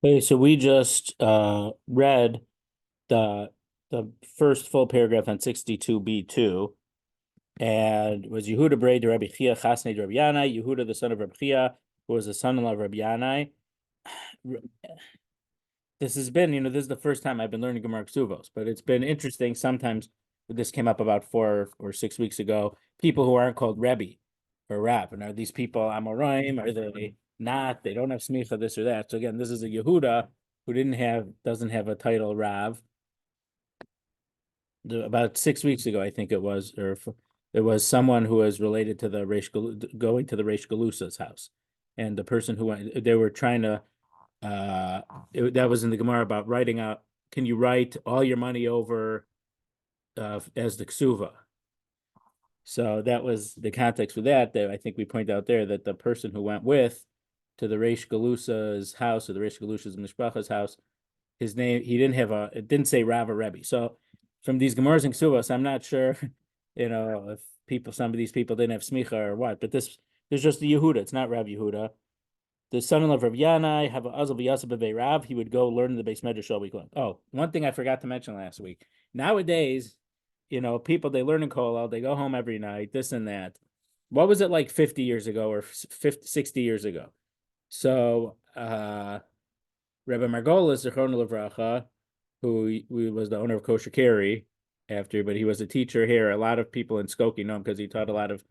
Okay, so we just read the the first full paragraph on 62b2, and was Yehuda Bray to Rabbi Chia Chasnei Rabbi Yanai, Yehuda the son of Rabbi Chia, who was the son-in-law of Rabbi Yanai. This has been, this is the first time I've been learning Gemara Kesuvos, but it's been interesting. Sometimes this came up about 4 or 6 weeks ago. People who aren't called Rebbe or Rab, and are these people Amoraim? Are they not? They don't have smicha, this or that. So again, this is a Yehuda who doesn't have a title Rav. About 6 weeks ago, I think it was, there was someone who was related to the going to the Reish Galusa's house, and the person who went, they were trying to that was in the Gemara about writing out, can you write all your money over as the ksuva? So that was the context for that I think we point out there, that the person who went with to the Reish Galusa's house, or the Reish Galusa's Mishpacha's house, his name, it didn't say Rav or Rebbe. So from these Gemaras and Kesuvos, I'm not sure, if some of these people didn't have smicha or what, but there's just the Yehuda. It's not Rav Yehuda. The son-in-law of Rav Yanai, have a Azal v'Yaseh b'Vei Rav. He would go learn in the base medrash all week long. Oh, one thing I forgot to mention last week. Nowadays, people, they learn in Kollel, they go home every night, this and that. What was it like 50 years ago or 60 years ago? So, Rabbi Margolis, Zechron Levracha, who was the owner of Kosher Carry but he was a teacher here. A lot of people in Skokie know him because he taught a lot of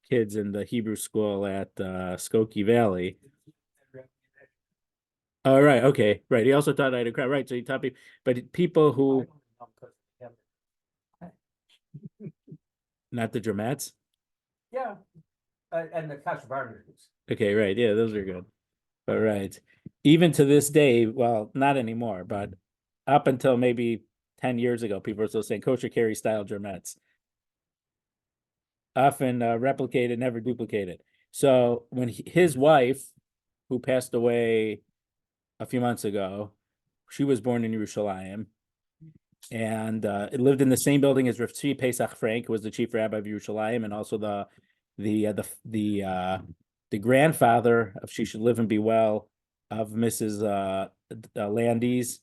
kids in the Hebrew school at Skokie Valley. Oh, right. Okay. Right. He also taught Ida Crowd. Right. So he taught people, but people who, not the dramats. Yeah, and the Kashavarners. Okay. Right. Yeah. Those are good. But right. Even to this day, well, not anymore, but up until maybe 10 years ago, people were still saying kosher carry style dramats. Often replicated, never duplicated. So when his wife, who passed away a few months ago, she was born in Yerushalayim, and it lived in the same building as Rav Tzvi Pesach Frank, who was the chief rabbi of Yerushalayim, and also the grandfather of, she should live and be well, of Mrs. Landy's.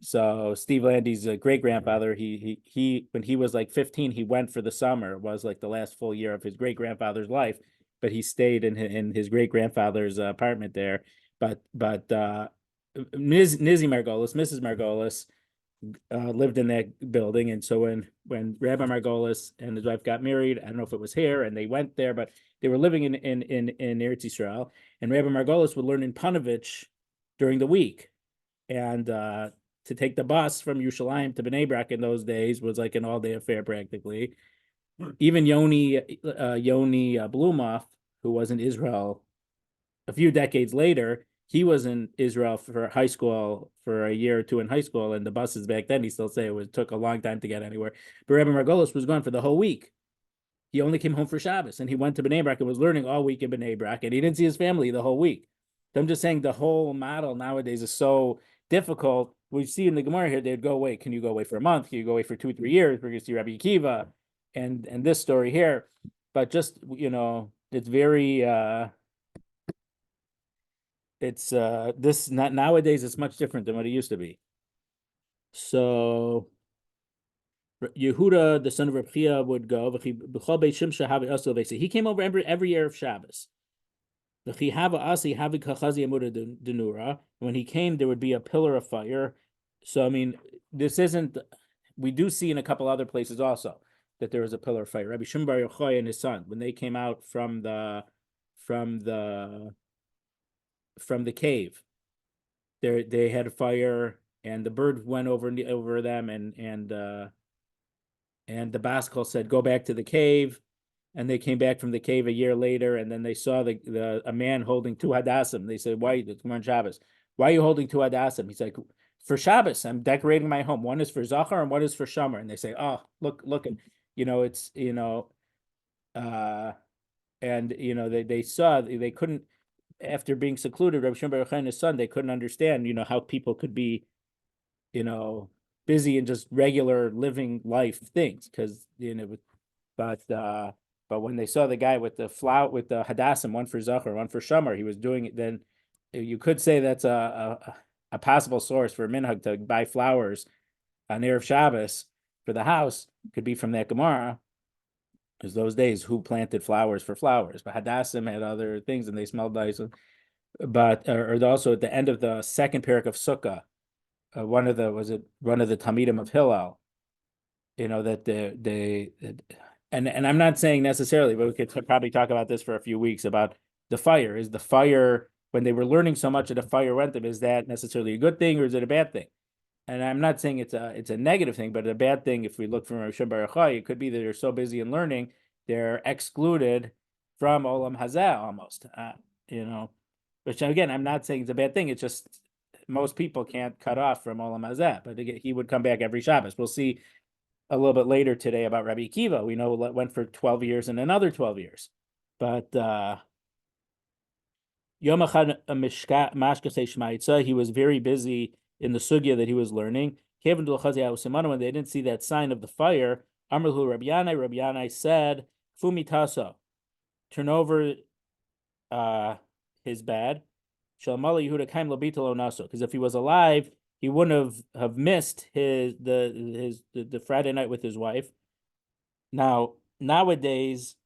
So Steve Landy's great grandfather, he when he was like 15, he went for the summer. It was like the last full year of his great grandfather's life, but he stayed in his great grandfather's apartment there. But Mrs. Margolis lived in that building, and so when Rabbi Margolis and his wife got married, I don't know if it was here, and they went there, but they were living in Eretz Yisrael, and Rabbi Margolis would learn in Panovich during the week, and to take the bus from Yerushalayim to Bnei Brak in those days was like an all-day affair practically. Even Yoni Blumoff, who was in Israel a few decades later, he was in Israel for high school for a year or two in high school, and the buses back then, he still say it took a long time to get anywhere. But Rabbi Margolis was gone for the whole week. He only came home for Shabbos, and he went to Bnei Brak and was learning all week in Bnei Brak, and he didn't see his family the whole week. So I'm just saying the whole model nowadays is so difficult. We see in the Gemara here, they'd go away. Can you go away for a month? Can you go away for 2-3 years? We're going to see Rabbi Akiva and this story here. But just, it's very, this not nowadays, it's much different than what it used to be. So Yehuda, the son of Reb Chia, would go. He came over every year of Shabbos. When he came, there would be a pillar of fire. So, I mean, this isn't, we do see in a couple other places also that there was a pillar of fire. Rabbi Shimon Bar Yochai and his son, when they came out from the cave, they had a fire, and the bird went over them, and the Baskal said, go back to the cave. And they came back from the cave a year later, and then they saw a man holding 2 hadassim. They said, "Why? It's on Shabbos. Why are you holding 2 hadassim?" He's like, "For Shabbos, I'm decorating my home. One is for Zachar and one is for Shomer." And they say, "Oh, look, and it's and they saw, they couldn't, after being secluded, Rabbi Shimon Bar Yochai and his son, they couldn't understand how people could be busy in just regular living life things, because but when they saw the guy with the hadassim, one for Zachar, one for Shomer, he was doing it. Then you could say that's a a possible source for minhag to buy flowers on Erev Shabbos for the house could be from that Gemara. Because those days, who planted flowers for flowers? But Hadassim had other things and they smelled nice. But or also at the end of the second parak of Sukkah, one of the Talmidim of Hillel, that they and I'm not saying necessarily, but we could probably talk about this for a few weeks about the fire. Is the fire, when they were learning so much of the fire went them, is that necessarily a good thing or is it a bad thing? And I'm not saying it's a negative thing, but a bad thing. If we look from Hashem Baruch Hu, it could be that they're so busy in learning, they're excluded from Olam Hazeh almost. Which again, I'm not saying it's a bad thing. It's just most people can't cut off from Olam Hazeh, but again, he would come back every Shabbos. We'll see a little bit later today about Rabbi Akiva. We know it went for 12 years and another 12 years, but Yom Echad Mashkasei Shmaitza, he was very busy in the sugya that he was learning. When they didn't see that sign of the fire, Amrhu Rabbi Yanai said, Fumi Taso, turn over his bed. Shalmala Yehuda Kaim Lobitalo Naso, because if he was alive, he wouldn't have missed the Friday night with his wife. Now, nowadays,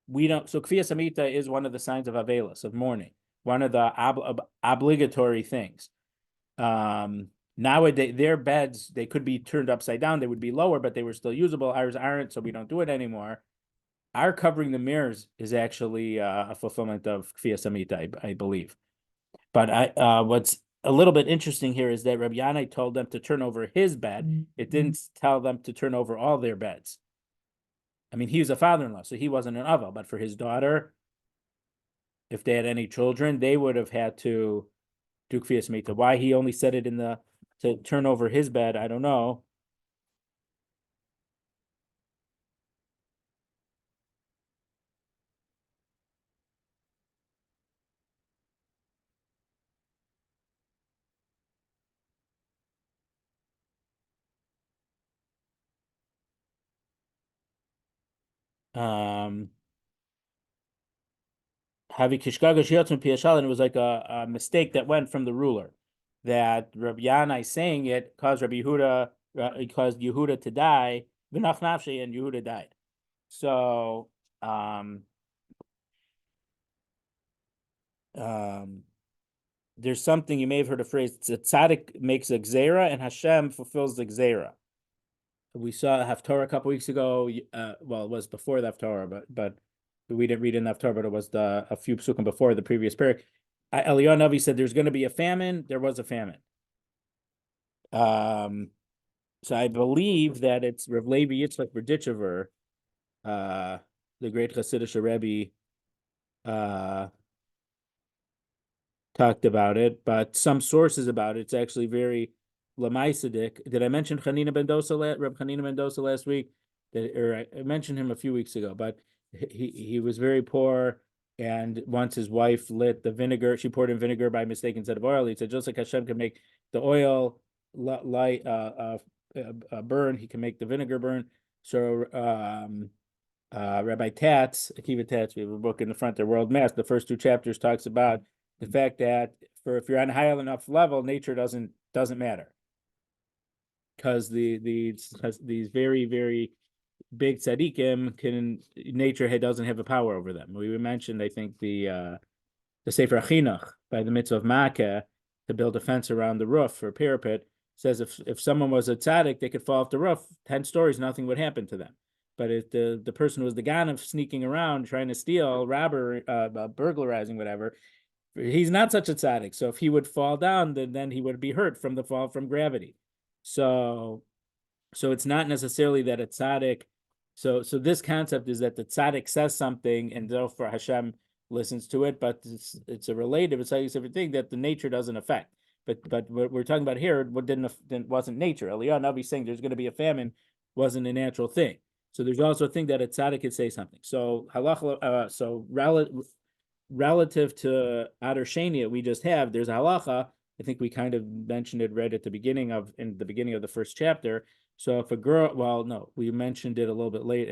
we don't. So Kfiyas Amita is one of the signs of Avelis, of mourning, one of the obligatory things. Nowadays, their beds, they could be turned upside down. They would be lower, but they were still usable. Ours aren't, so we don't do it anymore. Our covering the mirrors is actually a fulfillment of Kfiyas Amita, I believe. But what's a little bit interesting here is that Rabbi Yanai told them to turn over his bed. It didn't tell them to turn over all their beds. I mean, he was a father-in-law, so he wasn't an Ava, but for his daughter, if they had any children, they would have had to do Kfiyas Mita. Why he only said it to turn over his bed, I don't know. Havi Kishkaga Shiotun Piashal, and it was like a mistake that went from the ruler. That Rabbi Yanai saying it caused Rabbi Yehuda, it caused Yehuda to die, V'nach Nafshi, and Yehuda died. So, there's something you may have heard a phrase. It's a tzadik makes a gzera, and Hashem fulfills the gzera. We saw Haftorah a couple weeks ago. Well, it was before the Haftorah, but we didn't read in the Haftorah, but it was a few psukim before the previous parak. Eliyahu Navi said there's going to be a famine. There was a famine. So I believe that it's Rav Levi Yitzchak Berditchever, the great Hasidic Rebbe, talked about it, but some sources about it, it's actually very Lamaisadik. Did I mention Chanina Bendosa, Reb Chanina Mendoza last week? Or I mentioned him a few weeks ago, but he was very poor, and once his wife lit the vinegar, she poured in vinegar by mistake instead of oil. He said, just like Hashem can make the oil light burn, he can make the vinegar burn. So Rabbi Tatz, Akiva Tatz, we have a book in the front there, World Mass. The first two chapters talks about the fact that if you're on a high enough level, nature doesn't matter, because these very, very big tzaddikim nature doesn't have a power over them. We mentioned, I think, the Sefer Chinuch by the mitzvah of Makkah to build a fence around the roof or parapet says if someone was a tzaddik, they could fall off the roof 10 stories, nothing would happen to them. But if the person was the ganav sneaking around trying to steal, burglarizing, whatever, he's not such a tzaddik. So if he would fall down, then he would be hurt from the fall from gravity. So it's not necessarily that a tzaddik. So this concept is that the tzaddik says something and therefore Hashem listens to it, but it's a relative, it's like a different thing that the nature doesn't affect. But what we're talking about here, what wasn't nature. Eliyahu Navi saying there's going to be a famine wasn't a natural thing. So there's also a thing that a tzaddik could say something. So halacha, relative to Adar Sheni we just have, there's a halacha. I think we kind of mentioned it right at the beginning of the first chapter. So if a girl, well, no, we mentioned it a little bit late,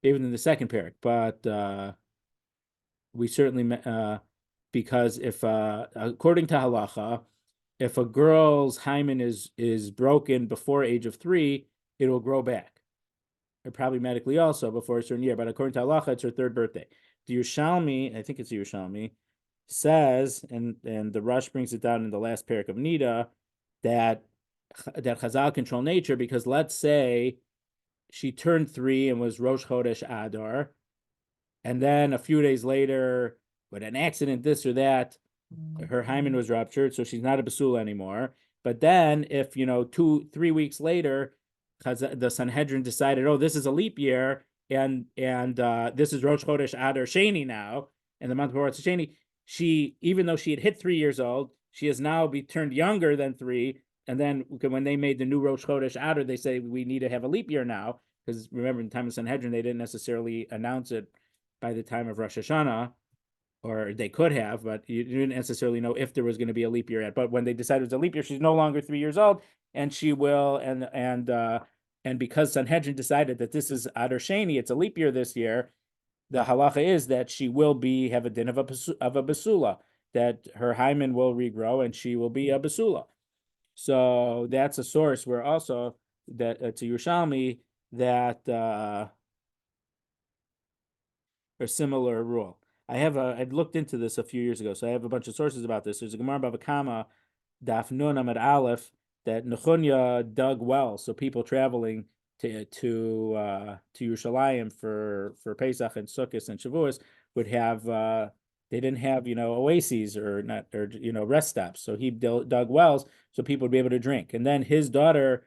even in the second parak, but we certainly because if according to halacha, if a girl's hymen is broken before age of 3, it will grow back. Or probably medically also before a certain year, but according to halacha, it's her 3rd birthday. The Yerushalmi, I think it's the Yerushalmi, says, and the Rush brings it down in the last parak of Nida, that Chazal control nature, because let's say she turned 3 and was Rosh Chodesh Adar, and then a few days later, with an accident, this or that, her hymen was ruptured, so she's not a basula anymore. But then, if 2-3 weeks later, the Sanhedrin decided, oh, this is a leap year, and this is Rosh Chodesh Adar Sheni now, and the month before it's Sheni, she, even though she had hit 3 years old, she has now turned younger than 3. And then when they made the new Rosh Chodesh Adar, they say we need to have a leap year now, because remember, in the time of Sanhedrin, they didn't necessarily announce it by the time of Rosh Hashanah, or they could have, but you didn't necessarily know if there was going to be a leap year yet. But when they decided it was a leap year, she's no longer 3 years old, and she will, and because Sanhedrin decided that this is Adar Sheni, it's a leap year this year, the halacha is that she will have a din of a basula, that her hymen will regrow and she will be a basula. So that's a source where also that to Yerushalmi that a similar rule. I'd looked into this a few years ago, so I have a bunch of sources about this. There's a Gemara Bava Kama, Daf Nun Amud Aleph, that Nechunya dug wells, so people traveling to Yerushalayim for Pesach and Sukkot and Shavuos would have they didn't have oases or rest stops, so he dug wells so people would be able to drink. And then his daughter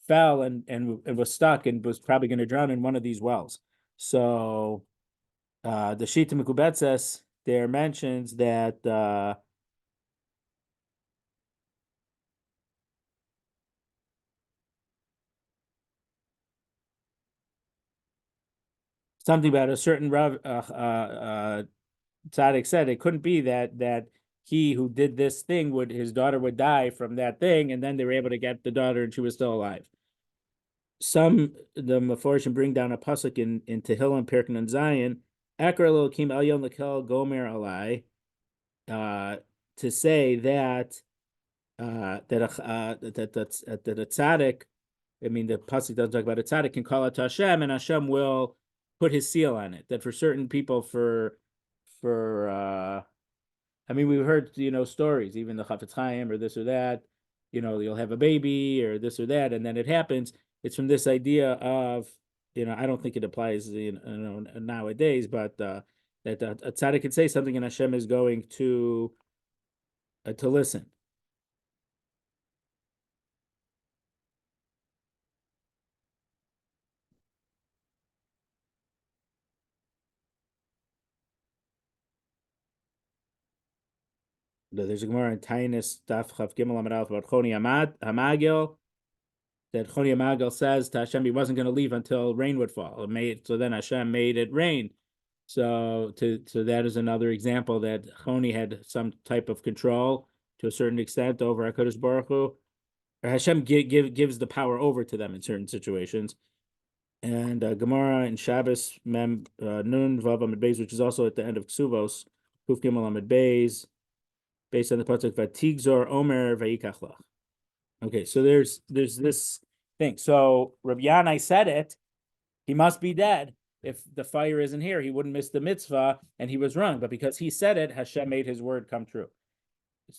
fell and was stuck and was probably going to drown in one of these wells. So the Shita Mekubetzes there mentions that something about a certain Rav tzadik said it couldn't be that he who did this thing his daughter would die from that thing, and then they were able to get the daughter and she was still alive. The Meforshim bring down a pasuk in Tehillim Perek Nun Zayin, Akar Elokim El Yom Lakel Gomer Alai, to say that a tzaddik, I mean the pasuk doesn't talk about a tzaddik, can call it to Hashem, and Hashem will put his seal on it. That for certain people, I mean, we've heard stories, even the Chafetz Chaim or this or that, you'll have a baby or this or that, and then it happens. It's from this idea of I don't think it applies nowadays, but that a tzaddik could say something and Hashem is going to listen. There's a Gemara in Tainus Daf Chav Gimel Amud Aleph about Choni Hamagil, that Choni Hamagil says to Hashem he wasn't going to leave until rain would fall. So then Hashem made it rain. So that is another example that Choni had some type of control to a certain extent over HaKadosh Baruch Hu. Or Hashem gives the power over to them in certain situations. And Gemara in Shabbos Mem Nun Vav Amud Beis, which is also at the end of Kesuvos, Kuf Gimel Amud Beis, based on the pasuk Vatigzor Omer Vayikach Lach. Okay, so there's this thing. So Rabbi Yanai said it. He must be dead. If the fire isn't here, he wouldn't miss the mitzvah, and he was wrong. But because he said it, Hashem made his word come true.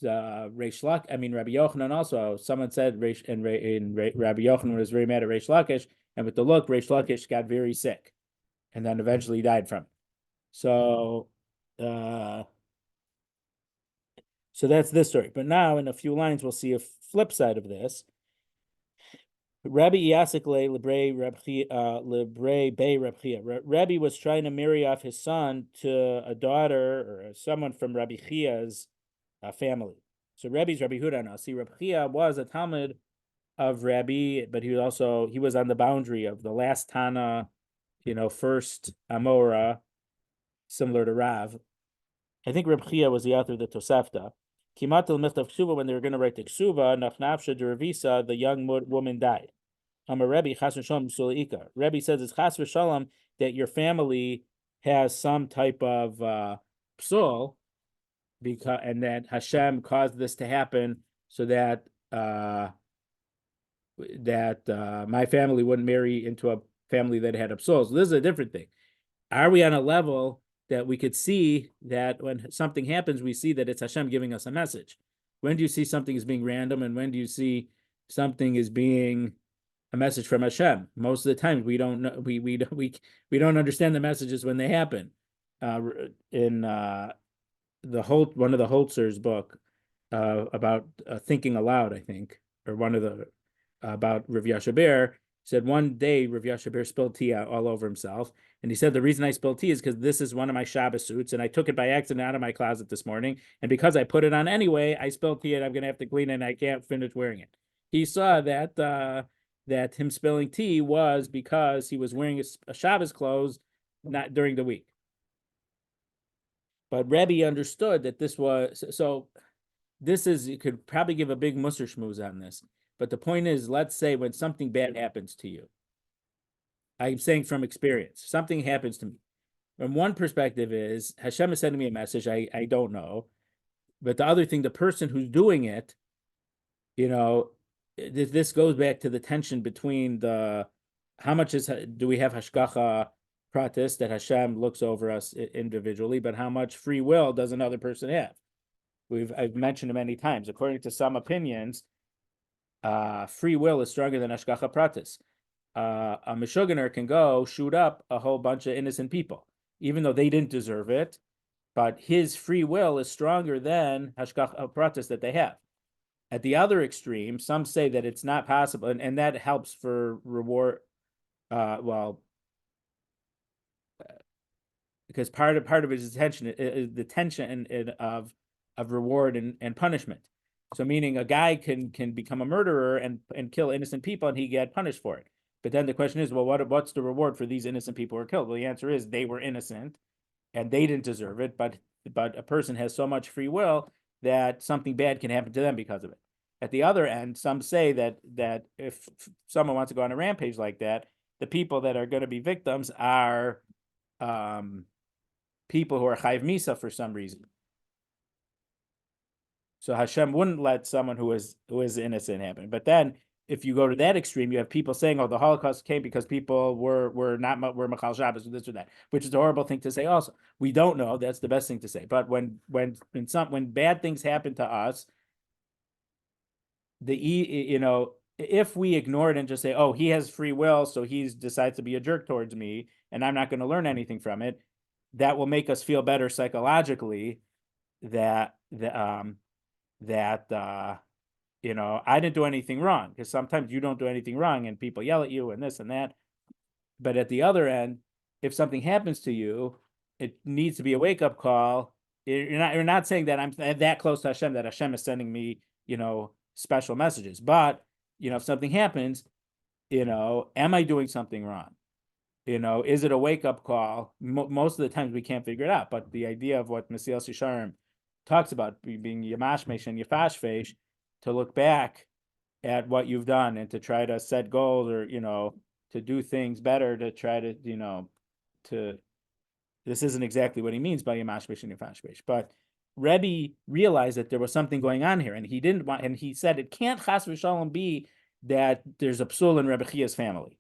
Rabbi Yochanan also. Someone said Rabbi Yochanan was very mad at Reish Lakish, and with the look, Reish Lakish got very sick, and then eventually died from it. So that's this story. But now, in a few lines, we'll see a flip side of this. Rabbi Yasikle Lebre Bey Rabbi Rabbi was trying to marry off his son to a daughter or someone from Rabbi Chia's family. So Rabbi's Rabbi Huda. See, Rabbi Chia was a Talmud of Rabbi, but he was on the boundary of the last Tana, first Amora, similar to Rav. I think Rabbi Chia was the author of the Tosefta. Kimatel Michtav Ksuva, when they were going to write the Ksuva, Nachnafsha Deravisa, the young woman died. Amar Rebbe Chas v'Shalom Sulika. Rebbe says it's Chas v'Shalom that your family has some type of psul, and that Hashem caused this to happen so that my family wouldn't marry into a family that had upsoul. So this is a different thing. Are we on a level that we could see that when something happens, we see that it's Hashem giving us a message? When do you see something as being random, and when do you see something as being a message from Hashem? Most of the time, we don't know. We don't understand the messages when they happen. In one of the Holtzer's book about thinking aloud, I think, or one of the about Rav Yashaber, said one day Rav Yashaber spilled tea out all over himself, and he said the reason I spilled tea is because this is one of my Shabbos suits, and I took it by accident out of my closet this morning, and because I put it on anyway, I spilled tea, and I'm going to have to clean it, and I can't finish wearing it. He saw that that him spilling tea was because he was wearing a Shabbos clothes, not during the week. But Rabbi understood that this was so. This is, you could probably give a big musser schmooze on this. But the point is, let's say when something bad happens to you, I'm saying from experience, something happens to me. From one perspective is Hashem is sending me a message. I don't know. But the other thing, the person who's doing it, this goes back to the tension between how much do we have hashgacha pratis, that Hashem looks over us individually, but how much free will does another person have? I've mentioned it many times. According to some opinions, free will is stronger than hashgacha pratis. A mishuganer can go shoot up a whole bunch of innocent people, even though they didn't deserve it, but his free will is stronger than hashgacha pratis that they have. At the other extreme, some say that it's not possible, and that helps for reward. Because part of it is the tension of reward and punishment. So meaning a guy can become a murderer and kill innocent people, and he get punished for it. But then the question is, well, what's the reward for these innocent people who are killed? Well, the answer is they were innocent and they didn't deserve it, but a person has so much free will that something bad can happen to them because of it. At the other end, some say that if someone wants to go on a rampage like that, the people that are going to be victims are people who are chayv misa for some reason. So Hashem wouldn't let someone who is innocent happen. But then, if you go to that extreme, you have people saying, "Oh, the Holocaust came because people were machal Shabbos, or this or that," which is a horrible thing to say. Also, we don't know. That's the best thing to say. But when bad things happen to us, if we ignore it and just say, "Oh, he has free will, so he decides to be a jerk towards me, and I'm not going to learn anything from it," that will make us feel better psychologically that I didn't do anything wrong, because sometimes you don't do anything wrong and people yell at you and this and that. But at the other end, if something happens to you, it needs to be a wake-up call. You're not saying that I'm that close to Hashem, that Hashem is sending me, special messages. But, if something happens, am I doing something wrong? Is it a wake-up call? Most of the times we can't figure it out. But the idea of what Mesilas Yesharim talks about being Yamashmesh and Yafashvesh, to look back at what you've done and to try to set goals, or to do things better, to try to this isn't exactly what he means by Yamashmesh and Yafashvesh, but Rebbe realized that there was something going on here, and he didn't want, and he said it can't chas v'shalom be that there's a psul in Rebbe Chia's family.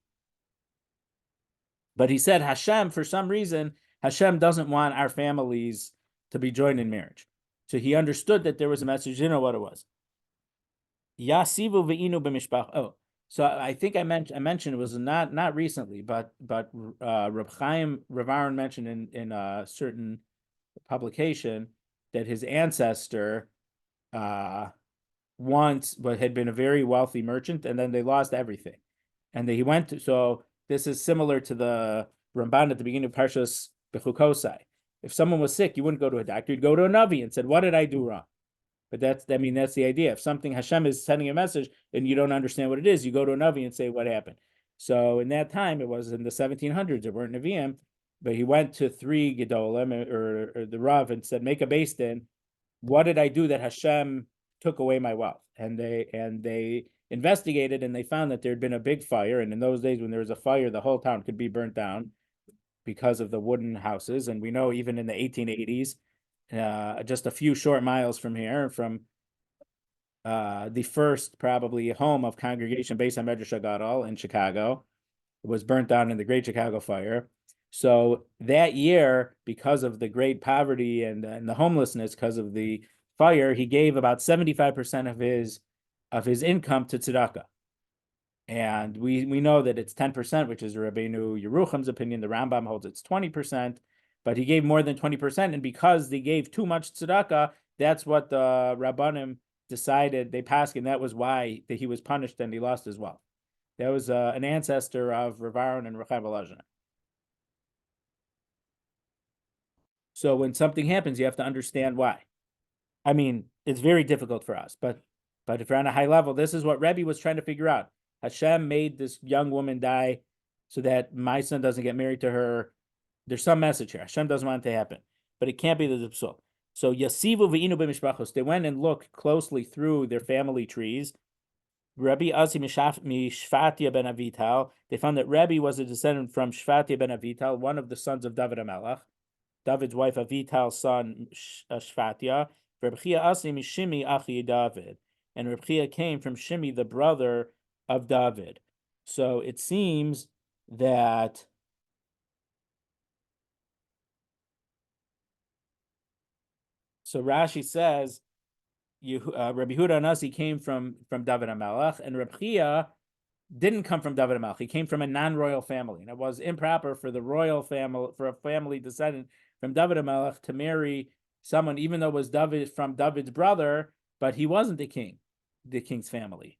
But he said Hashem, for some reason, Hashem doesn't want our families to be joined in marriage. So he understood that there was a message. You know what it was? Yasivu ve'inu b'mishpach. Oh, so I think I mentioned it was not recently, but Reb Chaim Rav Aaron mentioned in a certain publication that his ancestor once had been a very wealthy merchant, and then they lost everything, and he went to. So this is similar to the Ramban at the beginning of Parshas Bechukosai. If someone was sick, you wouldn't go to a doctor; you'd go to a Navi and said, "What did I do wrong?" But that's the idea. If something, Hashem is sending a message and you don't understand what it is, you go to a Navi and say, "What happened?" So in that time, it was in the 1700s. There weren't Nevi'im, but he went to 3 Gedolim or the Rav and said, "Make a beis din. What did I do that Hashem took away my wealth?" And they investigated, and they found that there had been a big fire. And in those days, when there was a fire, the whole town could be burnt down because of the wooden houses. And we know even in the 1880s, just a few short miles from here, from the first probably home of congregation based on Medrash Gadol in Chicago. It was burnt down in the Great Chicago Fire. So that year, because of the great poverty and the homelessness, because of the fire, he gave about 75% of his income to tzedakah. And we know that it's 10%, which is Rabbeinu Yerucham's opinion. The Rambam holds it's 20%, but he gave more than 20%. And because they gave too much tzedakah, that's what the Rabbanim decided, they passed, and that was why he was punished and he lost his wealth. That was an ancestor of Rav Aaron and Rechaim Volozhin. So when something happens, you have to understand why. I mean, it's very difficult for us, but if you're on a high level, this is what Rabbi was trying to figure out. Hashem made this young woman die so that my son doesn't get married to her. There's some message here. Hashem doesn't want it to happen, but it can't be the psul. So Yasivu v'inu b'mishpachos. They went and looked closely through their family trees. Rabbi Asi Mishfatia ben Avital. They found that Rabbi was a descendant from Shfatia ben Avital, one of the sons of David HaMelech. David's wife Avital's son Shfatia. Rabbi Chia Asi Mishimi Achi David. And Rabbi Chia came from Shimi, the brother of David. So it seems that Rashi says Rabbi Huda Nasi came from David HaMelech, and Rabbi Chia didn't come from David HaMelech. He came from a non-royal family, and it was improper for the royal family, for a family descendant from David HaMelech to marry someone, even though it was from David's brother, but he wasn't the king's family.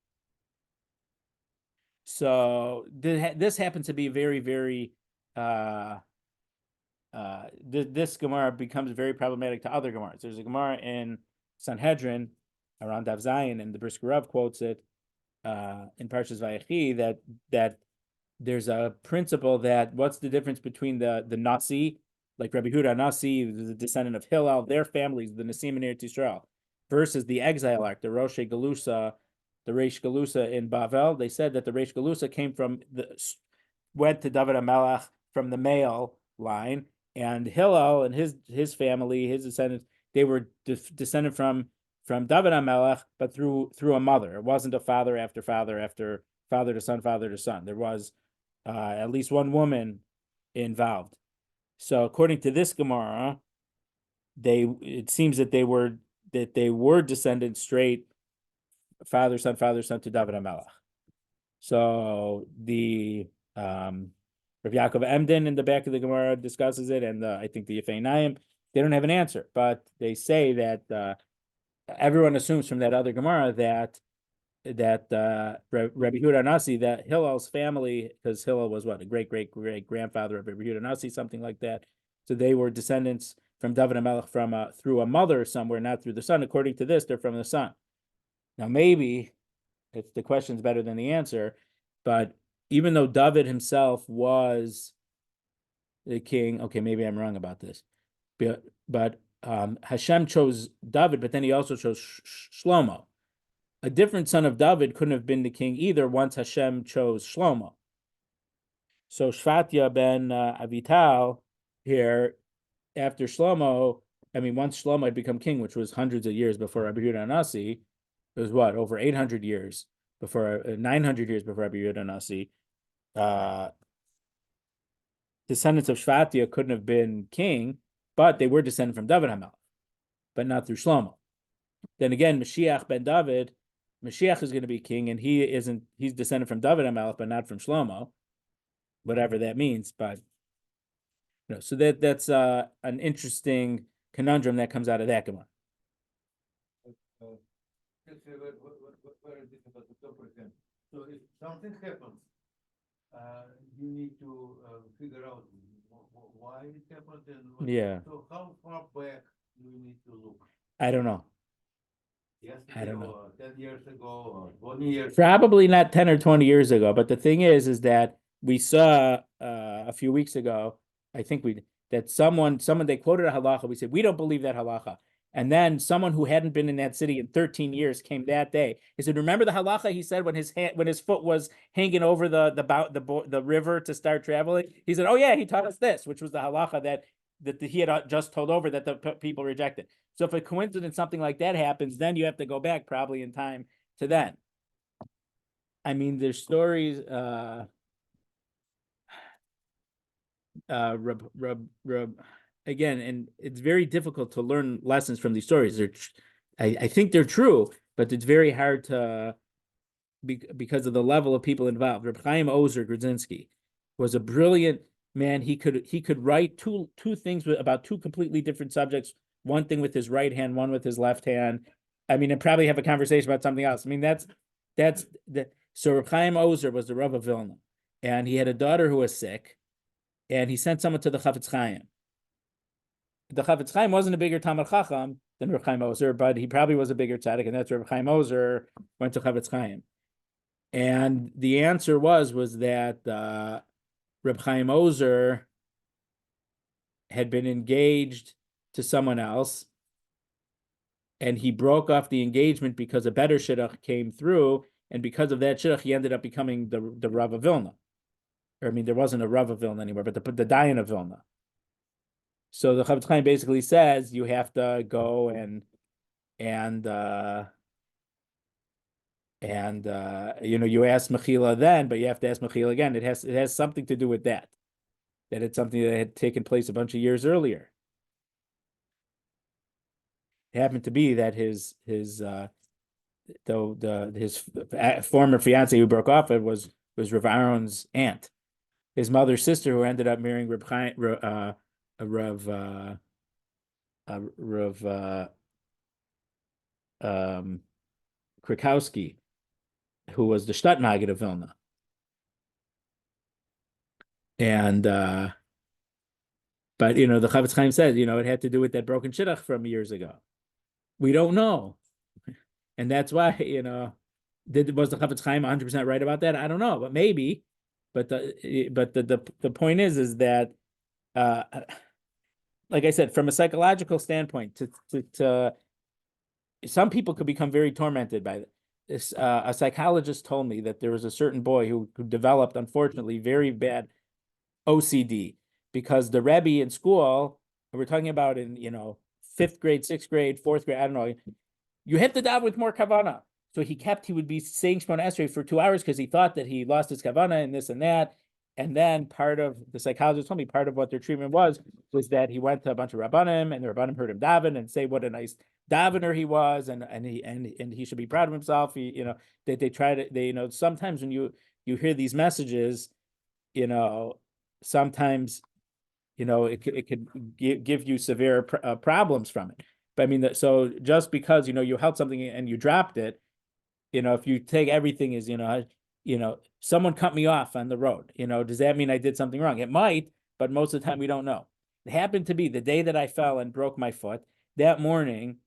So this happens to be very, very. This Gemara becomes very problematic to other Gemaras. There's a Gemara in Sanhedrin around Dav Zayin, and the Brisker Rav quotes it in Parshas Vayechi that there's a principle that what's the difference between the Nasi, like Rabbi Huda Nasi, the descendant of Hillel, their families, the Nasim and Eretz Yisrael, versus the exile ark, the Rosh Galusa, the Reish Galusa in Bavel. They said that the Reish Galusa went to David HaMelech from the male line, and Hillel and his family, his descendants, they were descended from David HaMelech, but through a mother. It wasn't a father after father after father to son, father to son. There was at least one woman involved. So according to this Gemara, it seems that they were descended straight father son to David HaMelech. So the Rav Yaakov Emden in the back of the Gemara discusses it, and I think the Yefei Naim, they don't have an answer, but they say that everyone assumes from that other Gemara that Rabbi Huda Nasi, that Hillel's family, because Hillel was a great grandfather of Rabbi Huda Nasi, something like that. So they were descendants from David HaMelech through a mother somewhere, not through the son. According to this, they're from the son. Now maybe if the question's better than the answer, but even though David himself was the king, okay, maybe I'm wrong about this, but Hashem chose David, but then he also chose Shlomo. A different son of David couldn't have been the king either once Hashem chose Shlomo. So Shfatia ben Avital here, after Shlomo, once Shlomo had become king, which was hundreds of years before Rabbi Yehuda Nasi, it was over 800 years before, 900 years before Rabbi Yehuda Nasi. Descendants of Shfatia couldn't have been king, but they were descended from David HaMelech, but not through Shlomo. Then again, Mashiach ben David, Mashiach is going to be king, and he's descended from David HaMelech, but not from Shlomo, whatever that means. But so that's an interesting conundrum that comes out of that Gemara. So if something happens, you need to figure out why it happened and Yeah. So how far back do you need to look? I don't know. Yesterday I don't know. Or 10 years ago or 20 years Probably not 10 or 20 years ago, but the thing is that we saw a few weeks ago, I think someone they quoted a halacha. We said, we don't believe that halacha. And then someone who hadn't been in that city in 13 years came that day. He said, remember the halacha? He said when his foot was hanging over the river to start traveling. He said, oh yeah, he taught us this, which was the halacha that he had just told over that the people rejected. So if a coincidence, something like that happens, then you have to go back probably in time to then. I mean, there's stories, again, and it's very difficult to learn lessons from these stories. I think they're true, but it's very hard to, because of the level of people involved. Reb Chaim Ozer Grudzinski was a brilliant man. He could write two things about two completely different subjects. One thing with his right hand, one with his left hand. I mean, and probably have a conversation about something else. I mean, that's the so Reb Chaim Ozer was the Rav of Vilna, and he had a daughter who was sick, and he sent someone to the Chafetz Chaim. The Chafetz Chaim wasn't a bigger Talmid Chacham than Reb Chaim Ozer, but he probably was a bigger tzadik, and that's where Reb Chaim Ozer went to Chafetz Chaim. And the answer was that Reb Chaim Ozer had been engaged to someone else, and he broke off the engagement because a better shidduch came through, and because of that shidduch, he ended up becoming the Rav of Vilna. Or, I mean, there wasn't a Rav of Vilna anymore, but the Dayan of Vilna. So the Chafetz Chaim basically says you have to go and you ask Mechila then, but you have to ask Mechila again. It has something to do with that it's something that had taken place a bunch of years earlier. It happened to be that his former fiance who broke off it was Rav Aaron's aunt, his mother's sister, who ended up marrying Rav Krakowski, who was the Stadtmaggid of Vilna. And but the Chafetz Chaim said, it had to do with that broken shidduch from years ago. We don't know. And that's why, was the Chafetz Chaim 100% right about that? I don't know, but maybe. But the point is that like I said, from a psychological standpoint, to some people could become very tormented by this. A psychologist told me that there was a certain boy who developed, unfortunately, very bad OCD because the Rabbi in school, we're talking about in 5th grade, 6th grade, 4th grade, I don't know, you hit the dab with more kavanah. So he would be saying Shemona Esrei for 2 hours because he thought that he lost his kavanah and this and that. And then part of the psychologist told me part of what their treatment was that he went to a bunch of rabbanim, and the rabbanim heard him daven and say what a nice davener he was, and he should be proud of himself. They try to sometimes when you hear these messages, sometimes it could give you severe problems from it. But I mean, so just because you held something and you dropped it, if you take everything as someone cut me off on the road, does that mean I did something wrong? It might, but most of the time we don't know. It happened to be the day that I fell and broke my foot. That morning,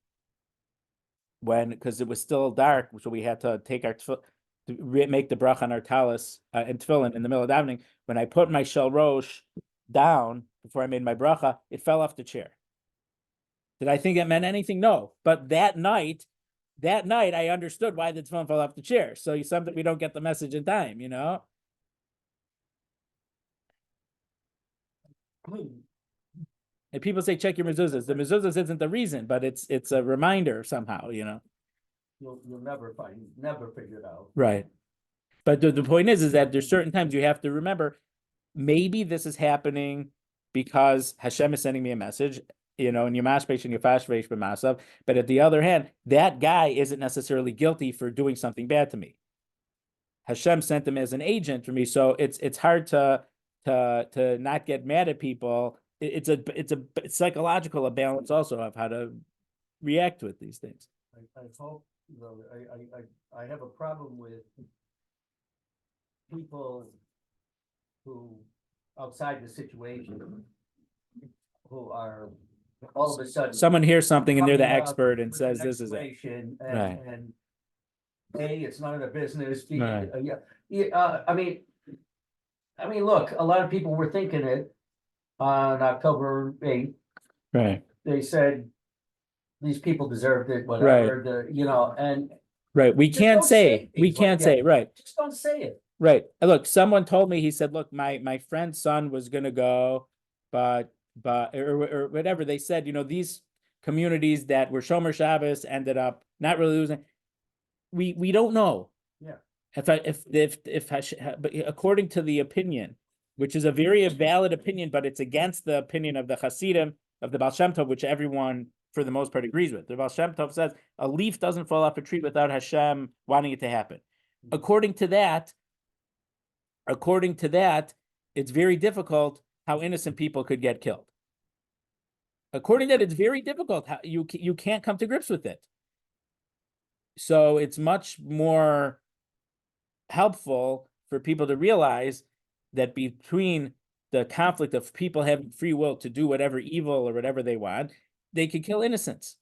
because it was still dark, so we had to take make the bracha on our talis and tefillin in the middle of davening. When I put my shel rosh down before I made my bracha, it fell off the chair. Did I think it meant anything? No. But that night I understood why the tefillin fell off the chair. So something we don't get the message in time, And people say check your mezuzahs. The mezuzahs isn't the reason, but it's a reminder somehow, You'll never figure it out. Right. But the point is that there's certain times you have to remember, maybe this is happening because Hashem is sending me a message, and Yamash and Yafash b'masav. But at the other hand, that guy isn't necessarily guilty for doing something bad to me. Hashem sent him as an agent for me, so it's hard to not get mad at people. It's a psychological balance also of how to react with these things. I hope, I have a problem with people who, outside the situation, who are all of a sudden. Someone hears something and they're the coming up expert and with says an this is it. explanation Right. And A, it's none of their business. B, Right. I mean, look, a lot of people were thinking it on October 8th. Right. They said these people deserved it, whatever, and Right. We Just can't don't say, say we things can't like say, that. right. just don't say it. Right. Look, someone told me, he said, look, my friend's son was gonna go, but but or whatever they said, these communities that were Shomer Shabbos ended up not really losing. We don't know. Yeah. But according to the opinion, which is a very valid opinion, but it's against the opinion of the Hasidim of the Baal Shem Tov, which everyone for the most part agrees with. The Baal Shem Tov says a leaf doesn't fall off a tree without Hashem wanting it to happen. According to that, it's very difficult how innocent people could get killed. According to that, it's very difficult. How you can't come to grips with it. So it's much more helpful for people to realize that between the conflict of people having free will to do whatever evil or whatever they want, they could kill innocents.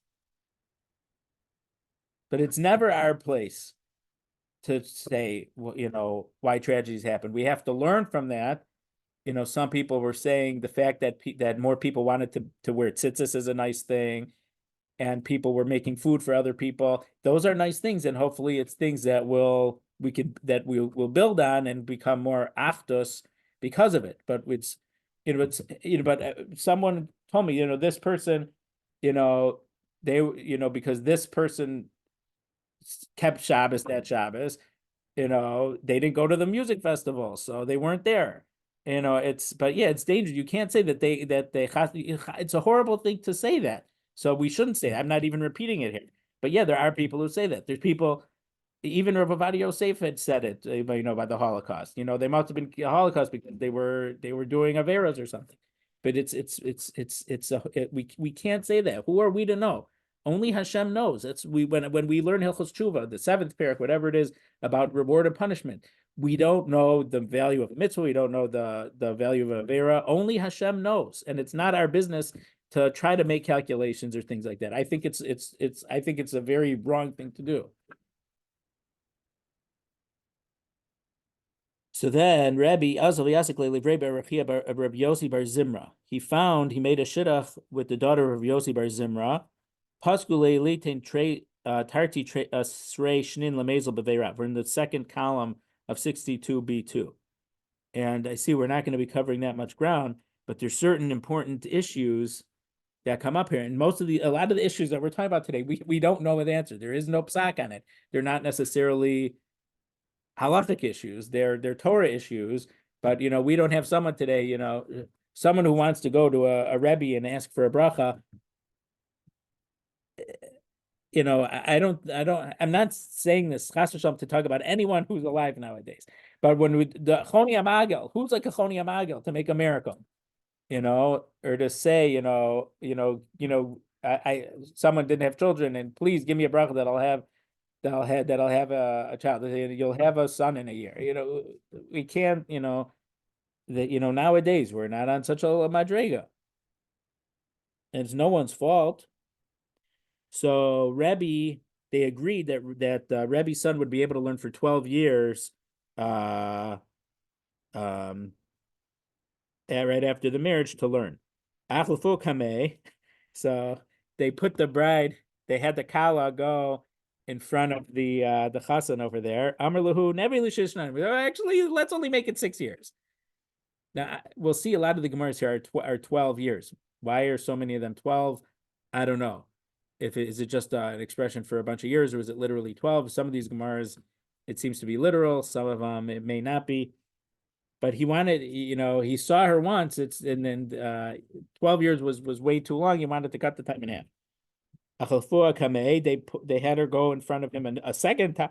But it's never our place to say, well, why tragedies happen. We have to learn from that. Some people were saying the fact that that more people wanted to wear tzitzis is a nice thing, and people were making food for other people. Those are nice things, and hopefully it's things that we'll build on and become more aftos because of it. But someone told me, this person, because this person kept Shabbos that Shabbos, they didn't go to the music festival, so they weren't there. It's dangerous. You can't say that it's a horrible thing to say that. So we shouldn't say that. I'm not even repeating it here. But yeah, there are people who say that. There's people, even Rabbi Yosef had said it, by the Holocaust. They must have been a Holocaust because they were doing averos or something. But we can't say that. Who are we to know? Only Hashem knows. When we learn Hilchos Tshuva, the 7th parak, whatever it is about reward and punishment, we don't know the value of a mitzvah. We don't know the value of avera. Only Hashem knows, and it's not our business to try to make calculations or things like that. I think it's a very wrong thing to do. So then Rabbi Azal Yasikle Livrei Rabbi Yossi bar Zimra. He made a shidduch with the daughter of Yossi bar Zimra. Paskule Leitin Tarti Srei Shnin Lamezel Beveirav. We're in the second column of 62b2. And I see we're not going to be covering that much ground, but there's certain important issues that come up here. And a lot of the issues that we're talking about today, we don't know the answer. There is no psak on it. They're not necessarily halachic issues. They're Torah issues, but we don't have someone today, someone who wants to go to a Rebbe and ask for a bracha. I'm not saying this chas v'shalom to talk about anyone who's alive nowadays. But when the Choni Amagel, who's like a Choni Amagel to make a miracle, or to say, someone didn't have children and please give me a bracha that'll have a child. You'll have a son in a year. We can't, nowadays we're not on such a madrega. And it's no one's fault. So Rabbi, they agreed that Rabbi's son would be able to learn for 12 years, right after the marriage to learn. So they put the bride, they had the kala go in front of the chassan over there. Amar lahu nevi l'shishnan. Actually, let's only make it 6 years. Now we'll see a lot of the Gemaras here are 12 years. Why are so many of them 12? I don't know. Is it just an expression for a bunch of years, or is it literally 12? Some of these Gemaras, it seems to be literal. Some of them it may not be. But he wanted, he saw her once. And then 12 years was way too long. He wanted to cut the time in half. They had her go in front of him a second time.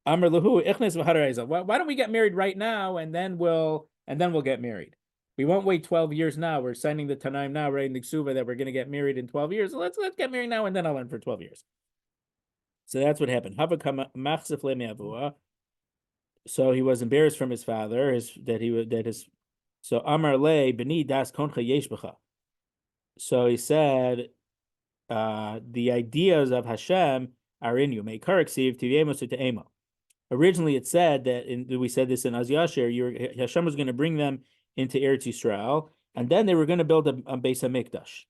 Amar lahu ichnes. Why don't we get married right now, and then we'll get married. We won't wait 12 years now. We're signing the Tanaim now, writing the Ksuva that we're going to get married in 12 years. So let's get married now, and then I'll learn for 12 years. So that's what happened. So he was embarrassed from his father, so Amar le b'ni das koncha yesh b'cha. So he said, the ideas of Hashem are in you. Originally, it said that we said this in Az Yashir, Hashem was going to bring them into Eretz Yisrael, and then they were going to build a Beis HaMikdash.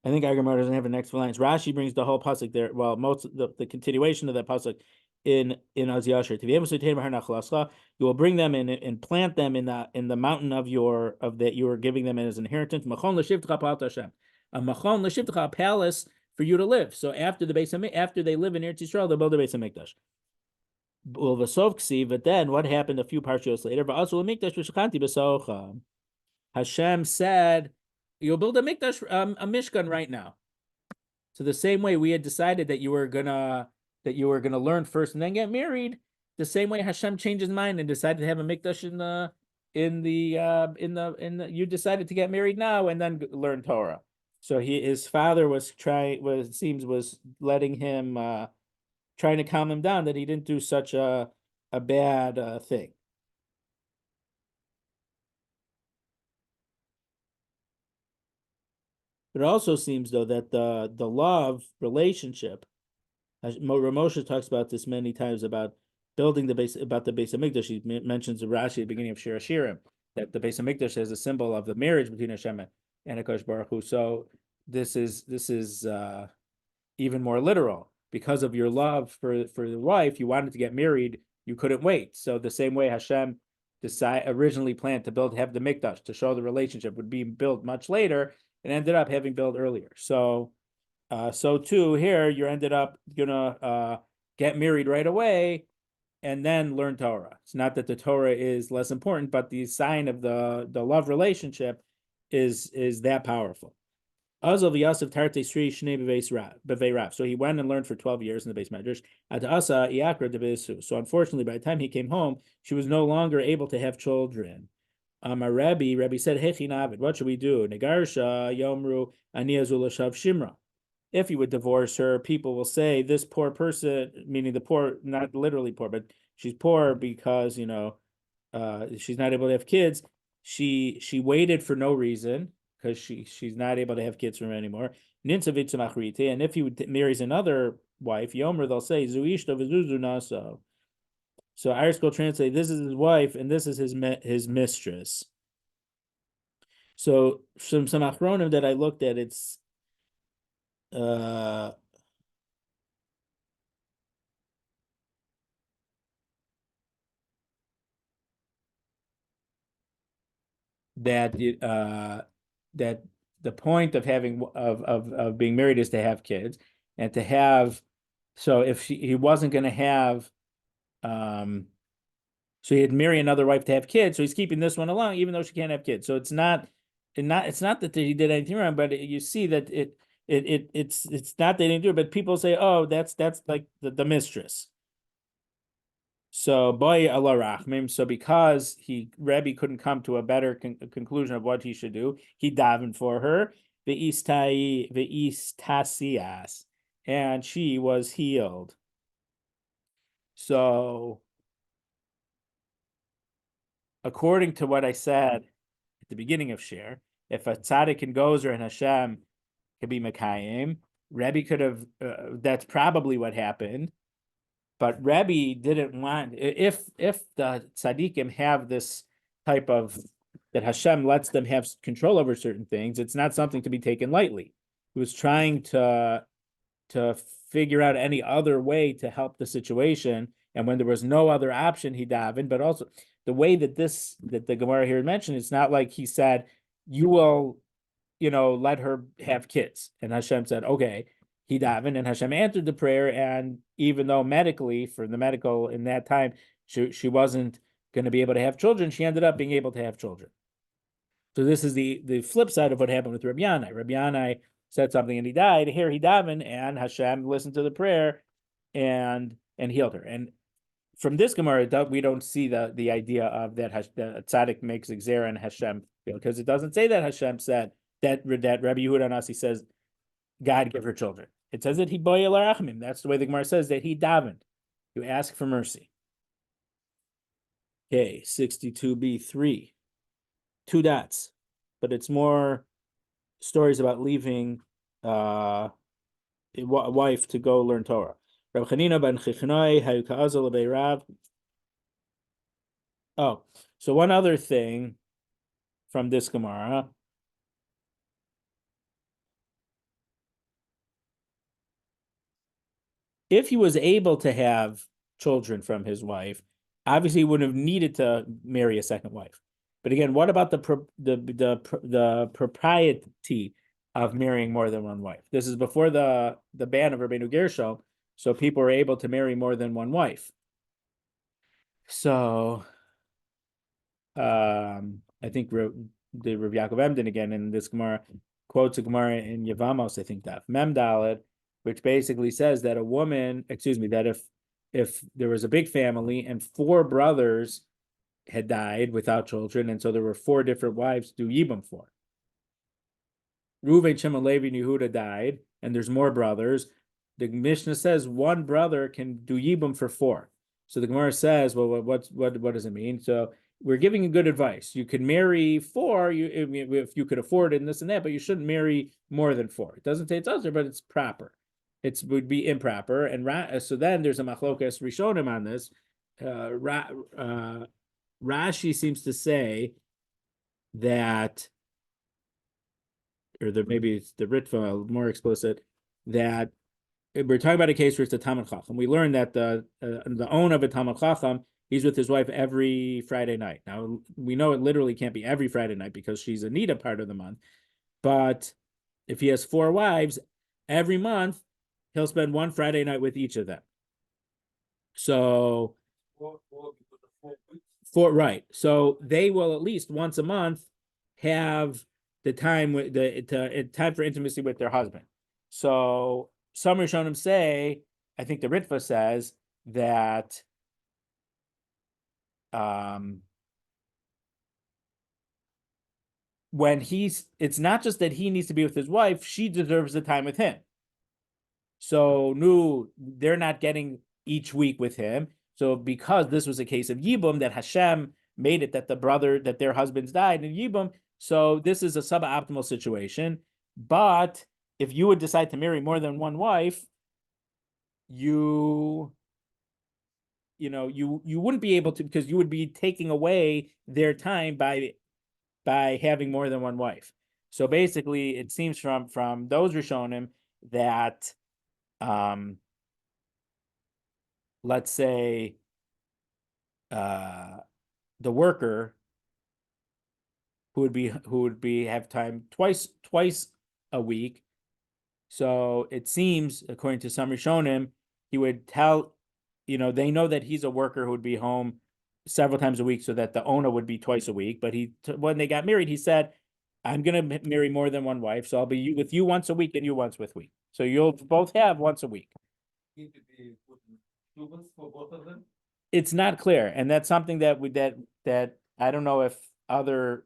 I think our Gemara doesn't have an next lines. Rashi brings the whole pasuk there. Well, most of the continuation of that pasuk in Az Yasher. You will bring them in and plant them in the mountain of that you are giving them as inheritance. Machon l'shivtcha pa'al Hashem. A machon l'shivtcha, a palace for you to live. So after after they live in Eretz Yisrael, they'll build a Beis Hamikdash. But then what happened a few parshios later? Hashem said, "You'll build a mikdash, a mishkan right now." So the same way we had decided that you were gonna learn first and then get married, the same way Hashem changed his mind and decided to have a mikdash you decided to get married now and then learn Torah. So his father was letting him trying to calm him down that he didn't do such a bad thing. It also seems though that the love relationship, Ramosha talks about this many times about building the Beis Hamikdash. He mentions the Rashi at the beginning of Shir Hashirim that the Beis Hamikdash is a symbol of the marriage between Hashem and Hakadosh Baruch Hu. So this is even more literal. Because of your love for the wife, you wanted to get married, you couldn't wait. So the same way Hashem originally planned to have the Mikdash to show the relationship would be built much later, and ended up having built earlier. So too here you ended up gonna get married right away and then learn Torah. It's not that the Torah is less important, but the sign of the love relationship is that powerful. So he went and learned for 12 years in the Beis Medrash. So unfortunately, by the time he came home, she was no longer able to have children. Rabbi said, what should we do? Shimra. If you would divorce her, people will say this poor person, meaning the poor, not literally poor, but she's poor because she's not able to have kids. She waited for no reason because she's not able to have kids from her anymore. And if he marries another wife, Yomer, they'll say Zuishta v'zuzu naso. So Irish will translate, this is his wife and this is his mistress. So some achronim that I looked at, it's that the point of having of being married is to have kids and to have. So if he wasn't going to have, so he'd marry another wife to have kids. So he's keeping this one along, even though she can't have kids. So it's not that he did anything wrong, but you see that it's not that he didn't do it, but people say, oh, that's like the mistress. So boy Allah rachmim. So because Rabbi couldn't come to a better conclusion of what he should do, he davened for her ve'istasias, and she was healed. So according to what I said at the beginning of Shir, if a tzadik and gozer and Hashem could be mekayem, Rabbi could have. That's probably what happened. But Rabbi didn't want, if the tzaddikim have this type of, that Hashem lets them have control over certain things, it's not something to be taken lightly. He was trying to figure out any other way to help the situation, and when there was no other option, he davened. But also the way that the Gemara here mentioned, it's not like he said, you will, let her have kids. And Hashem said, okay. He davened, and Hashem answered the prayer. And even though medically, for the medical in that time, she wasn't going to be able to have children, she ended up being able to have children. So this is the flip side of what happened with Rabbi Yanai. Rabbi Yanai said something and he died. Here he davened, and Hashem listened to the prayer and healed her. And from this Gemara, we don't see the idea of that the tzaddik makes gzera and Hashem, because it doesn't say that Hashem said that Rabbi Yehuda Nasi says God give her children. It says that he boya l'arachmim. That's the way the Gemara says that he davened. You ask for mercy. Okay, 62b3. 2 dots. But it's more stories about leaving a wife to go learn Torah. Rav Chanina ben Chichnoi hayu ka'azal lebei Rav. Oh, so one other thing from this Gemara. If he was able to have children from his wife, obviously he wouldn't have needed to marry a second wife. But again, what about the propriety of marrying more than one wife? This is before the ban of Rabbeinu Gershom, so people were able to marry more than one wife. So, I think the Rav Yaakov Emden again in this Gemara quotes a Gemara in Yevamos, I think that Mem Dalet, which basically says that a woman, that if there was a big family and 4 brothers had died without children, and so there were 4 different wives to do Yibum for. Reuven, Shimon, Levi, and Yehuda died, and there's more brothers. The Mishnah says 1 brother can do Yibum for 4. So the Gemara says, well, what does it mean? So we're giving you good advice. You can marry 4, if you could afford it and this and that, but you shouldn't marry more than 4. It doesn't say it's other, but it's proper. It would be improper. And so then there's a machlokas rishonim on this. Rashi seems to say that, or maybe it's the Ritva more explicit, that we're talking about a case where it's a Talmid Chacham. We learned that the onah of a Talmid Chacham, he's with his wife every Friday night. Now, we know it literally can't be every Friday night because she's a Nida part of the month. But if he has 4 wives, every month, he'll spend 1 Friday night with each of them. So, 4, right. So they will at least once a month have the time time for intimacy with their husband. So some Rishonim say, I think the Ritva says that when it's not just that he needs to be with his wife, she deserves the time with him. So they're not getting each week with him. So because this was a case of Yibum, that Hashem made it that their husbands died in Yibum, so this is a suboptimal situation. But if you would decide to marry more than 1 wife, you wouldn't be able to, because you would be taking away their time by having more than 1 wife. So basically, it seems from those Rishonim that let's say the worker who would be have time twice a week. So it seems, according to some Rishonim, he would tell, they know that he's a worker who would be home several times a week, so that the onah would be twice a week. But when they got married, he said, I'm going to marry more than 1 wife, so I'll be with you once a week and you once with week. So you'll both have once a week. For both of them? It's not clear, and that's something that I don't know if other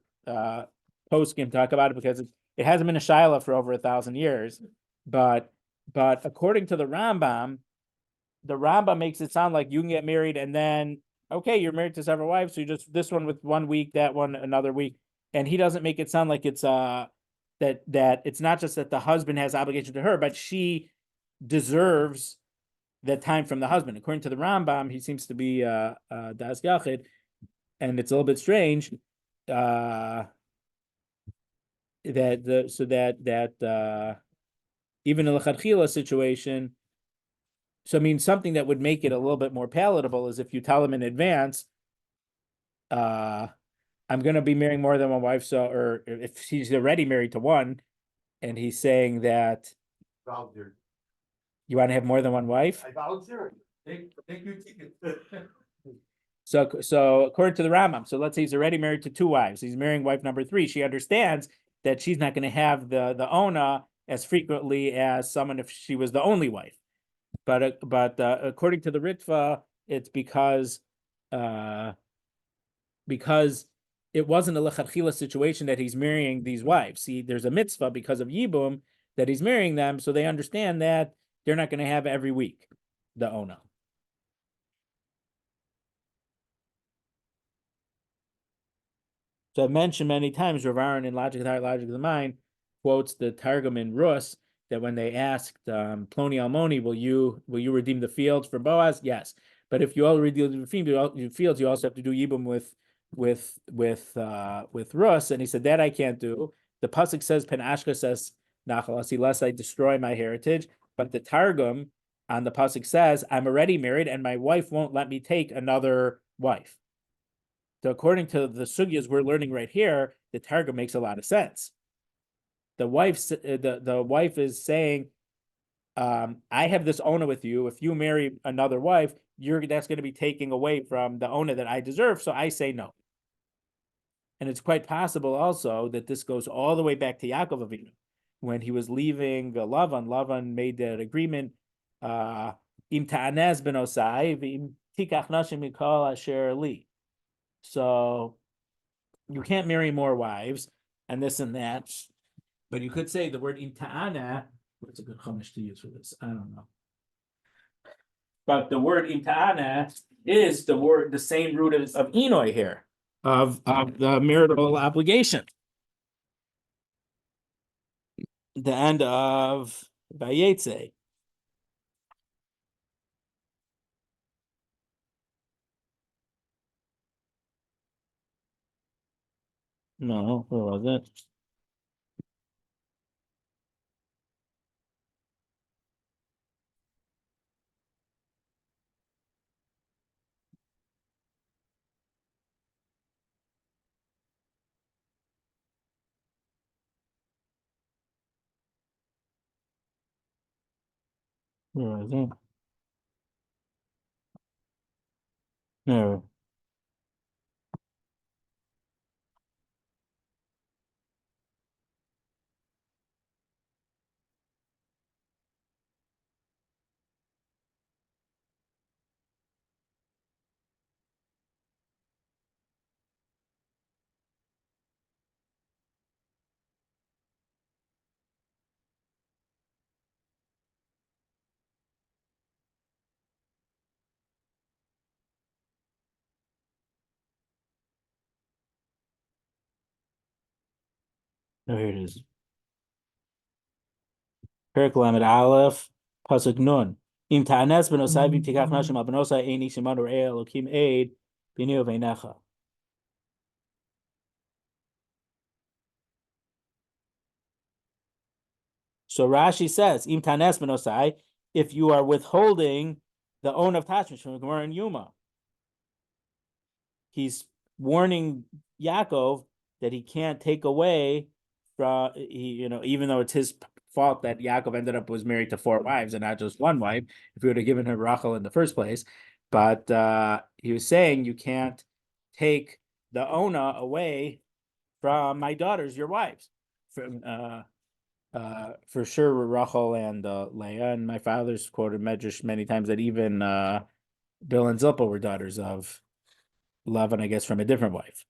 posts can talk about it, because it hasn't been a shaila for over 1,000 years. But according to the Rambam makes it sound like you can get married and then, okay, you're married to several wives, so you just this one with 1 week, that one another week, and he doesn't make it sound like it's that it's not just that the husband has obligation to her, but she deserves the time from the husband. According to the Rambam, he seems to be Das Yachid, and it's a little bit strange that even in the Lechatchila situation. So I mean, something that would make it a little bit more palatable is if you tell him in advance, I'm going to be marrying more than 1 wife. Or if he's already married to 1, and he's saying that you want to have more than 1 wife. I volunteer. Take your ticket. So according to the Rambam, so let's say he's already married to 2 wives. He's marrying wife number 3. She understands that she's not going to have the onah as frequently as someone if she was the only wife. But according to the Ritva, it's because it wasn't a lechatchila situation that he's marrying these wives. See, there's a mitzvah because of Yibum that he's marrying them, so they understand that they're not going to have every week the onah. So I've mentioned many times, Rav Aaron in Logic of the Heart, Logic of the Mind quotes the Targum in Rus that when they asked Ploni Almoni, will you redeem the fields for Boaz? Yes, but if you already redeem the fields, you also have to do Yibum with Rus, and he said that I can't do. The pasuk says Pen Ashka says Nachal Asi, lest I destroy my heritage. But the Targum on the pasuk says, I'm already married and my wife won't let me take another wife. So according to the sugyas we're learning right here, the targum makes a lot of sense. The wife is saying, I have this onah with you. If you marry another wife, that's going to be taking away from the onah that I deserve. So I say no. And it's quite possible also that this goes all the way back to Yaakov Avinu. When he was leaving Lavan made that agreement, im ta'anez ben osai, v'im tikach nashim mikol asher li. So you can't marry more wives and this and that. But you could say the word im ta'ana, what's a good chumash to use for this? I don't know. But the word im ta'ana is the same root of enoi here, of the marital obligation. The end of Vayetze. No, where was it? Where was it? No. Oh, here it is. Perik Lamed Aleph, Pasuk Nun. Im ta'anes benosai v'im tikach nashim al benosai ein ish imad or elokim aid b'nei uveinecha. So Rashi says, Im ta'anes benosai, if you are withholding the own of attachment from Gemara and Yuma, he's warning Yaakov that he can't take away from, even though it's his fault that Yaakov ended up was married to 4 wives and not just 1 wife, if he would have given her Rachel in the first place. But he was saying you can't take the onah away from my daughters, your wives. For sure, Rachel and Leah, and my father's quoted Medrash many times that even Bill and Zilpah were daughters of Lavan, I guess, from a different wife.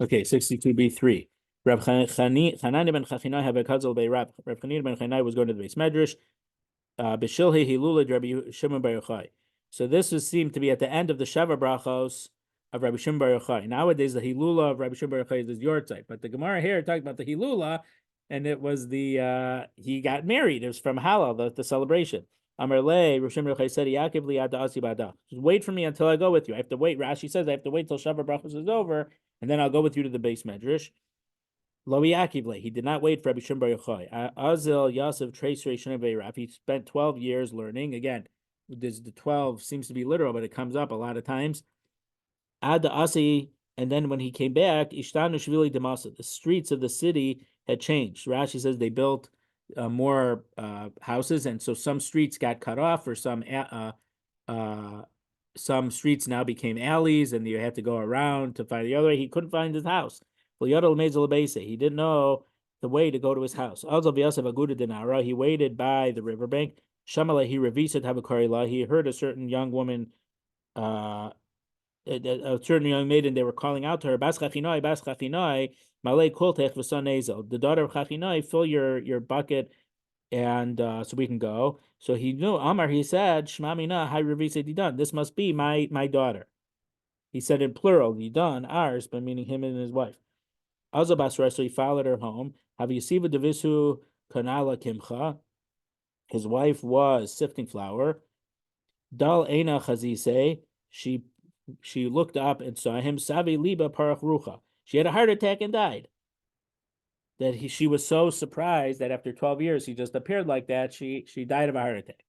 Okay, 62b3. Reb Chanani ben Chachinai have a kazel by Reb Chanani ben Chachinai was going to the base medrash. B'shilhi hilula Rabbi Shimon bar Yochai. So this would seem to be at the end of the Sheva brachos of Rabbi Shimon bar Yochai. Nowadays, the hilula of Rabbi Shimon bar Yochai is the yortzeit, but the Gemara here talked about the hilula, and it was the he got married. It was from Halal, the celebration. Amar le, Rabbi Shimon bar Yochai said, "Yaakov li ad asi bada." Just wait for me until I go with you. I have to wait. Rashi says I have to wait till Sheva brachos is over, and then I'll go with you to the base medrash. Lo Yaakivle, he did not wait for Rabbi Shimon bar Yochai. Azel Yosef Trace Rishon Beiraf. He spent 12 years learning. Again, the 12 seems to be literal, but it comes up a lot of times. Ad Asi, and then when he came back, Ishtanu Shvili Demasa, the streets of the city had changed. Rashi says they built more houses, and so some streets got cut off, or some streets now became alleys, and you had to go around to find the other way. He couldn't find his house. He didn't know the way to go to his house. He waited by the riverbank. He revisit Habakari. He heard a certain young woman, a certain young maiden, they were calling out to her, Bas Chachinoi, Bas Chachinoi, Malay Kultech V'San Ezel. The daughter of Chachinoi, fill your bucket, and so we can go. So he knew, Amar, he said, Shma Mina, Hai Revisit Didan. This must be my daughter. He said in plural, Didan, ours, but meaning him and his wife. So he followed her home. Haviyasiva devisu kanala kimcha. His wife was sifting flour. Dal ena chazise. She looked up and saw him. Savi liba parach rucha. She had a heart attack and died. that she was so surprised that after 12 years he just appeared like that. She died of a heart attack.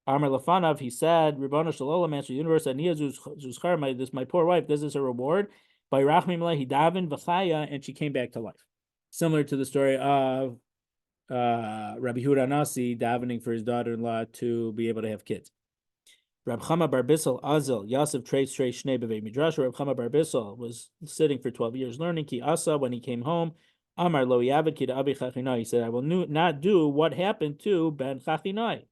Amar Lafanov, he said, Ribono Shalom, Master of the Universe, this my poor wife, this is her reward. By Rachmim Leh, he davened v'chaya, and she came back to life. Similar to the story of Rabbi Huda Nasi davening for his daughter-in-law to be able to have kids. Rab Chama Bar Bissel Azel Yosef Trey Shnei Bevei Midrash. Rab Chama Bar Bissel was sitting for 12 years learning. Ki Asa, when he came home, Amar Lo Yavid Ki Abi Chachinai. He said, I will not do what happened to Ben Chachinai.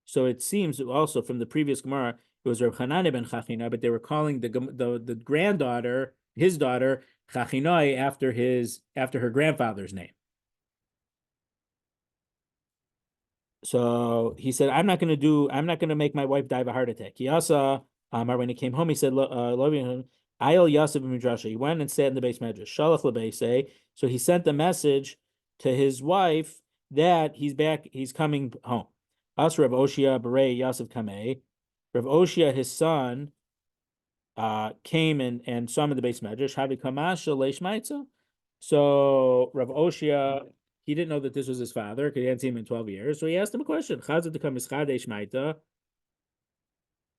So it seems also from the previous Gemara, it was Reb Hanani ben Chachinai, but they were calling the granddaughter, his daughter, Chachinai, after her grandfather's name. So he said, I'm not going to make my wife die of a heart attack. He also, when he came home, he said, Ayel Yosef Midrasha. He went and sat in the base medrash. Shalach lebeisei. So he sent the message to his wife that he's back, he's coming home. Us Rav Oshia Berei Yosef Kamei. Rav Oshia, his son, came and saw him in the base medrash. Havi Kamasha Leishmaitza. So Rav Oshia, he didn't know that this was his father because he hadn't seen him in 12 years. So he asked him a question.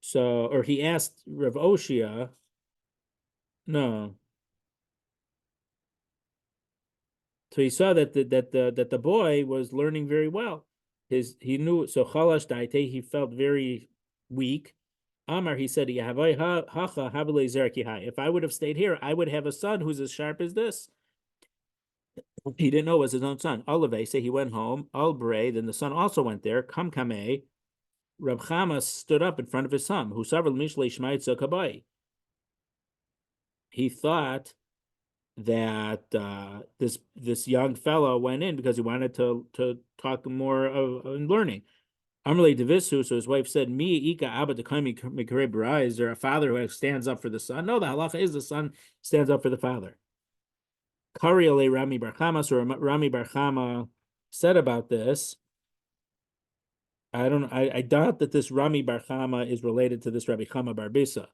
So, or he asked Rav Oshia, no. So he saw that the boy was learning very well. He knew, so Chalash Daite, he felt very weak. Amar, he said, if I would have stayed here, I would have a son who's as sharp as this. He didn't know it was his own son. Olave, say he went home. Albre, then the son also went there. Kamkame, Rab Chama stood up in front of his son, who several Mishle Shmaitza Kabai. He thought that this young fellow went in because he wanted to talk more of learning. Amalei Devisu, so his wife said, "Mi ika abba dekami mikare b'rai." Is there a father who stands up for the son? No, the halacha is the son stands up for the father. Kari ale Rami Bar Chama, so Rami Bar Chama said about this. I doubt that this Rami Bar Chama is related to this Rabbi Chama Bar Bisa.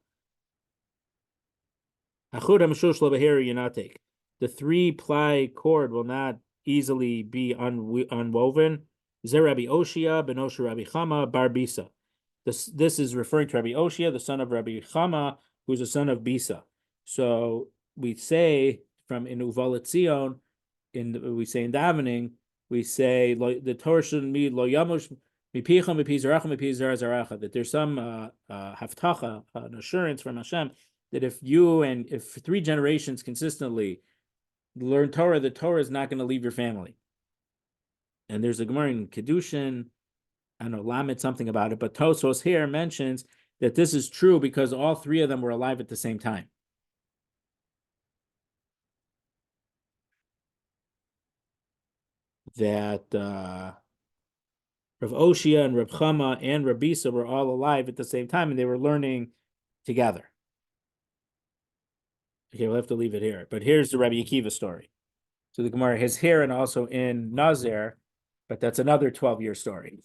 Achud HaMashush Lo Yanatek. The 3-ply cord will not easily be unwoven. Zer Rabbi Oshia ben Osher Rabbi Chama Bar Bisa. This is referring to Rabbi Oshia, the son of Rabbi Chama, who's the son of Bisa. So we say in Uvalet Zion, we say in davening, we say the Torah shouldn't be lo yamush mipicha mipizaracha mipizaracha, that there's some haftacha, an assurance from Hashem that if 3 generations consistently learn Torah, the Torah is not going to leave your family. And there's a Gemara in Kedushin, I don't know, Lamed something about it, but Tosfos here mentions that this is true because all 3 of them were alive at the same time. That Rav Oshia and Rav Chama and Rav Bisa were all alive at the same time, and they were learning together. Okay, we'll have to leave it here. But here's the Rabbi Akiva story. So the Gemara has here and also in Nazir, but that's another 12-year story.